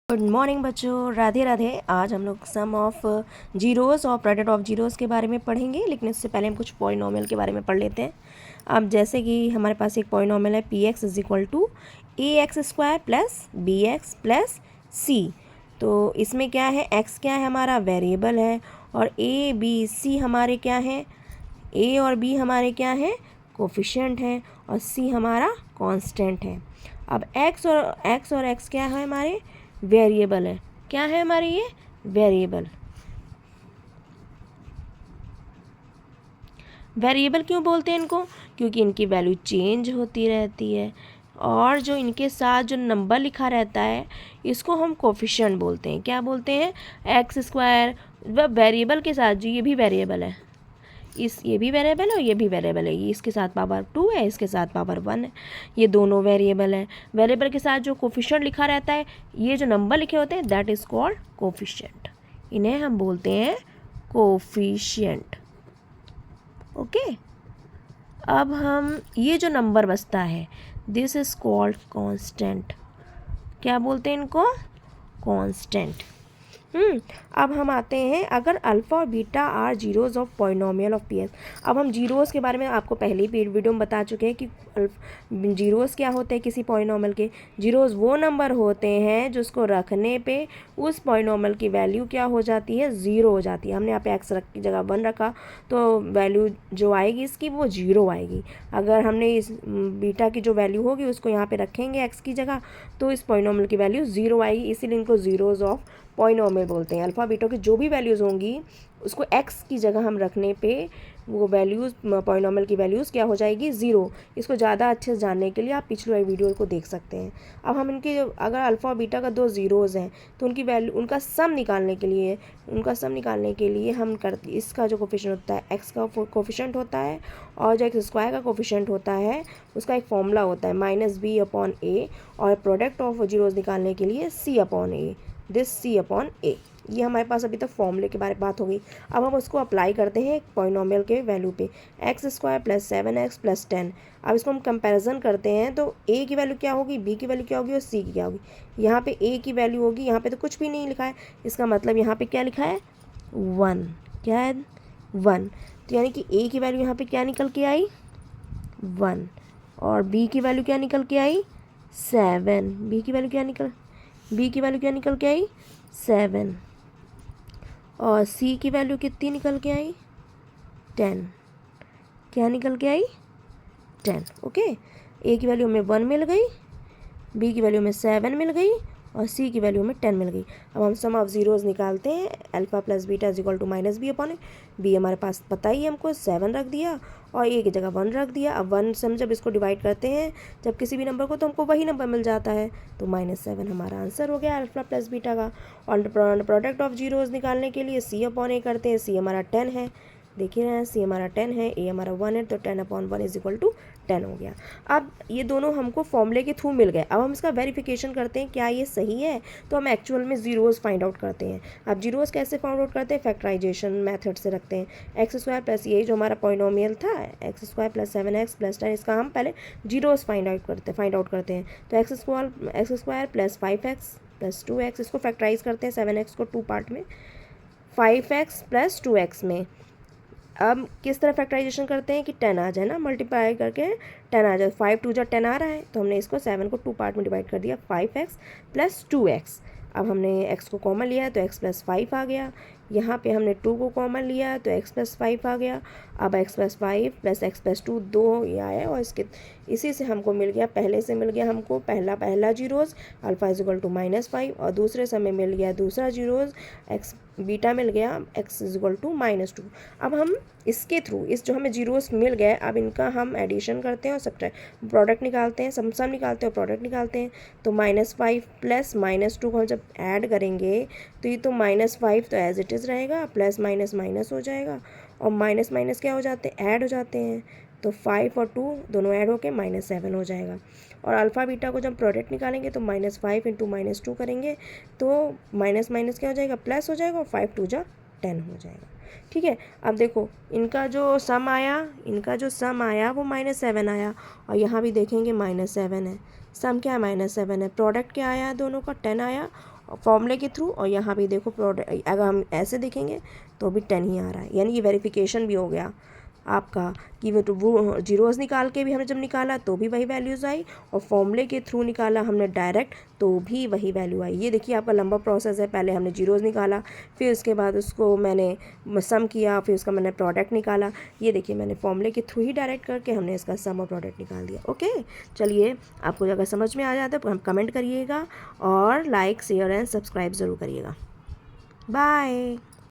Good morning बच्चों, राधे राधे। आज हम लोग सम ऑफ जीरोज़ और प्रोडक्ट ऑफ जीरोज़ के बारे में पढ़ेंगे, लेकिन इससे पहले हम कुछ पॉलिनॉमियल के बारे में पढ़ लेते हैं। अब जैसे कि हमारे पास एक पॉलिनॉमियल है p x is equal to a x square plus b x plus c. तो इसमें क्या है, एक्स क्या है हमारा वेरिएबल है, और ए बी सी हमारे क्या हैं, ए और बी हमारे क्या हैं कोफिशिएंट हैं, और सी हमारा कांस्टेंट है। अब एक्स और एक्स क्या है हमारे वेरिएबल है। क्या है हमारे ये वेरिएबल। वेरिएबल क्यों बोलते हैं इनको, क्योंकि इनकी वैल्यू चेंज होती रहती है, और जो इनके साथ जो नंबर लिखा रहता है इसको हम कोफिशिएंट बोलते हैं। क्या बोलते हैं, एक्स स्क्वायर। वह वेरिएबल के साथ जो ये भी वेरिएबल है, ये भी वेरिएबल है और ये भी वेरिएबल है, ये इसके साथ पावर 2 है, इसके साथ पावर 1 है, ये दोनों वेरिएबल है। वेरिएबल के साथ जो कोफिशिएंट लिखा रहता है, ये जो नंबर लिखे होते हैं दैट इज़ कॉल्ड कोफिशिएंट, इन्हें हम बोलते हैं कोफिशिएंट। ओके, अब हम ये जो नंबर बचता है दिस इज़ कॉल्ड कांस्टेंट। क्या बोलते हैं इनको, कांस्टेंट। अब हम आते हैं, अगर अल्फ़ा और beta are zeros of polynomial of p x. अब हम जीरोज़ के बारे में आपको पहले ही वीडियो में बता चुके हैं कि जीरोज़ क्या होते हैं किसी पॉलिनॉमियल के। जीरोज़ वो नंबर होते हैं जिसको रखने पे उस पॉलिनॉमियल की वैल्यू क्या हो जाती है, ज़ीरो हो जाती है। हमने यहाँ पे एक्स की जगह 1 रखा तो वैल्यू जो आएगी इसकी वो ज़ीरो आएगी। अगर हमने इस बीटा की जो वैल्यू होगी उसको यहाँ पे रखेंगे एक्स की जगह तो इस पॉलिनॉमियल की वैल्यू ज़ीरो आएगी, इसीलिए इनको जीरोज़ ऑफ पॉलिनॉमियल बोलते हैं। अल्फ़ा बीटा की जो भी वैल्यूज़ होंगी उसको एक्स की जगह हम रखने पे वो वैल्यूज़ पॉलिनॉमियल की वैल्यूज़ क्या हो जाएगी, ज़ीरो। इसको ज़्यादा अच्छे से जानने के लिए आप पिछले वाली वीडियो को देख सकते हैं। अब हम इनके, अगर अल्फ़ा और बीटा का दो ज़ीरोज़ हैं तो उनकी वैल्यू, उनका सम निकालने के लिए हम इसका जो कोफिशिएंट होता है एक्स का कोफिशिएंट होता है, और जो एक्स स्क्वायर का कोफिशिएंट होता है उसका एक फॉर्मूला होता है माइनस बी अपॉन ए, और प्रोडक्ट ऑफ जीरोज़ निकालने के लिए c upon a, this c upon a. ये हमारे पास अभी तक फॉर्मूले के बारे में बात हो गई। अब हम उसको अप्लाई करते हैं एक पॉलिनॉमियल के वैल्यू पे, x square plus 7x plus 10। अब इसको हम कंपैरिजन करते हैं तो ए की वैल्यू क्या होगी, बी की वैल्यू क्या होगी और सी की क्या होगी। यहाँ पे ए की वैल्यू होगी, यहाँ पे तो कुछ भी नहीं लिखा है, इसका मतलब यहाँ पे क्या लिखा है 1। क्या है 1, तो यानी कि ए की वैल्यू यहाँ पे क्या निकल के आई 1, और बी की वैल्यू क्या निकल के आई 7। बी की वैल्यू क्या निकल के आई 7, और सी की वैल्यू कितनी निकल के आई 10। क्या निकल के आई 10। ओके, ए की वैल्यू हमें 1 मिल गई, बी की वैल्यू में 7 मिल गई, और सी की वैल्यू में 10 मिल गई। अब हम सम ऑफ जीरोज़ निकालते हैं, alpha plus beta is equal to minus b upon a. B हमारे पास पता ही है हमको, 7 रख दिया और ए की जगह 1 रख दिया। अब 1 से हम जब इसको डिवाइड करते हैं जब किसी भी नंबर को तो हमको वही नंबर मिल जाता है, तो -7 हमारा आंसर हो गया अल्फ़ा प्लस बीटा का। और प्रोडक्ट ऑफ जीरोज़ निकालने के लिए सी अपॉन ए करते हैं, सी हमारा 10 है, देख रहे हैं, सी हमारा 10 है, ए हमारा 1 है, तो 10 अपॉन 1 इज इक्वल टू 10 हो गया। अब ये दोनों हमको फॉर्मूले के थ्रू मिल गए। अब हम इसका वेरिफिकेशन करते हैं क्या ये सही है, तो हम एक्चुअल में जीरोज़ फाइंड आउट करते हैं। अब जीरोज़ कैसे फाइंड आउट करते हैं, फैक्टराइजेशन मेथड से रखते हैं। एक्स स्क्वायर प्लस ये जो हमारा पॉलिनॉमियल था x square plus 7x plus 10, इसका हम पहले जीरोज़ फाइंड आउट करते हैं। तो x square plus 5x plus 2x, इसको फैक्टराइज करते हैं 7x को 2 पार्ट में, 5x प्लस 2x में। अब किस तरह फैक्टराइजेशन करते हैं कि 10 आ जाए ना, मल्टीप्लाई करके 10 आ जाए, 5 2 जा 10 आ रहा है, तो हमने इसको 7 को 2 पार्ट में डिवाइड कर दिया, 5x प्लस 2x। अब हमने x को कॉमन लिया तो x प्लस 5 आ गया, यहाँ पे हमने 2 को कॉमन लिया तो x प्लस 5 आ गया। अब x plus 5 plus x plus 2 दो ये आया, और इसी से हमको मिल गया, पहले से मिल गया हमको पहला zeros alpha is equal to -5, और दूसरे से हमें मिल गया दूसरा जीरोज़ एक्स बीटा मिल गया x इज इक्वल टू -2। अब हम इसके थ्रू इस जो हमें जीरोस मिल गए, अब इनका हम एडिशन करते हैं और सब्ट्रैक्ट प्रोडक्ट निकालते हैं, सम निकालते हैं और प्रोडक्ट निकालते हैं। तो -5 प्लस -2 को हम जब ऐड करेंगे तो ये तो -5 तो एज इट इज़ रहेगा, प्लस माइनस माइनस हो जाएगा, और माइनस माइनस क्या हो जाते हैं, ऐड हो जाते हैं, तो 5 और 2 दोनों ऐड होके -7 हो जाएगा। और अल्फ़ा बीटा को जब प्रोडक्ट निकालेंगे तो -5 इंटू -2 करेंगे तो माइनस माइनस क्या हो जाएगा, प्लस हो जाएगा, और 5 2 जा 10 हो जाएगा। ठीक है, अब देखो इनका जो सम आया वो -7 आया, और यहाँ भी देखेंगे -7 है। सम क्या है? -7 है। प्रोडक्ट क्या आया दोनों का? 10 आया फॉर्मूले के थ्रू, और यहाँ भी देखो प्रोडक्ट अगर हम ऐसे देखेंगे तो भी 10 ही आ रहा है, यानी कि वेरिफिकेशन भी हो गया आपका कि वो जीरोज़ निकाल के भी हमने जब निकाला तो भी वही वैल्यूज़ आई, और फॉर्मूले के थ्रू निकाला हमने डायरेक्ट तो भी वही वैल्यू आई। ये देखिए आपका लंबा प्रोसेस है, पहले हमने जीरोज़ निकाला, फिर उसके बाद उसको मैंने सम किया, फिर उसका मैंने प्रोडक्ट निकाला। ये देखिए मैंने फॉर्मूले के थ्रू ही डायरेक्ट करके हमने इसका सम और प्रोडक्ट निकाल दिया। ओके, चलिए आपको अगर समझ में आ जाता है तो हम कमेंट करिएगा, और लाइक शेयर एंड सब्सक्राइब ज़रूर करिएगा। बाय।